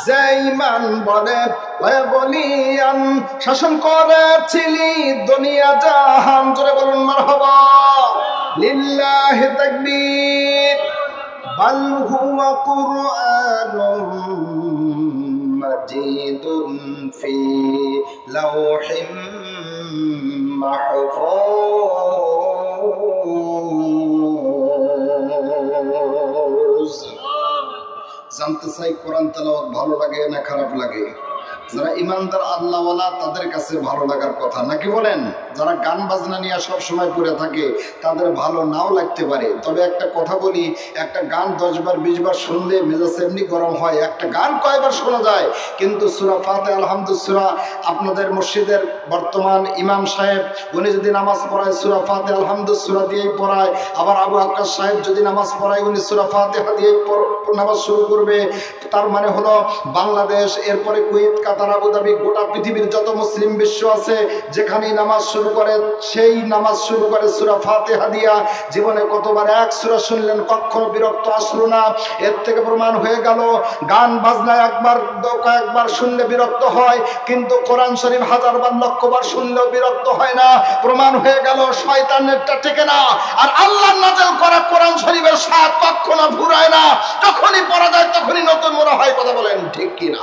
যে ঈমান বলে ওয়া বলিয়ান শাসন করেছিলি দুনিয়া জাহান। জোরে বলুন মারহাবা। লিল্লাহি তাকবীর। বাল হুয়া কুরআনুম মাজিদুন ফি লাওহিম মাহফুজ। জানতে চাই কোরআন তেলাওয়াত ভালো লাগে না খারাপ লাগে? যারা ইমানদার আল্লাহওয়ালা তাদের কাছে ভালো লাগার কথা, নাকি বলেন? যারা গান বাজনা নিয়ে সব সময় পড়ে থাকে তাদের ভালো নাও লাগতে পারে। তবে একটা কথা বলি, একটা গান 10 বার 20 বার শুনলে মেজাজ এমনি গরম হয়। একটা গান কয়বার শোনা যায়? কিন্তু সূরা ফাতিহা আলহামদুলিল্লাহ আপনাদের মসজিদের বর্তমান ইমাম সাহেব উনি যদি নামাজ পড়ায় সূরা ফাতিহা আলহামদুলিল্লাহ দিয়েই পড়ায়। আবার আবু আক্কাস সাহেব যদি নামাজ পড়ায় উনি সূরা ফাতিহা দিয়েই নামাজ শুরু করবে। তার মানে হলো বাংলাদেশ, এরপরে কুয়েত, কাতার, আবুধাবি, গোটা পৃথিবীর যত মুসলিম বিশ্ব আছে যেখানেই নামাজ শুরু করে সেই নামাজ শুরু করে সূরা ফাতিহা দিয়া। জীবনে কতবার এক সূরা শুনলেন কখনো বিরক্ত আসলো না। এর থেকে প্রমাণ হয়ে গেল গান বাজনা কয়েকবার শুনলে বিরক্ত হয়, কিন্তু কোরআন শরীফ 1000 বার 1,00,000 বার শুনলেও বিরক্ত হয় না। প্রমাণ হয়ে গেল শয়তানেরটা টেকে না। আর আল্লাহর নাযিল করা কোরআন শরীফের স্বাদ কখনো ফুরায় না। যখনই পড়া যায় তখনই নতুন মনে হয়। কথা বলেন ঠিক কিনা?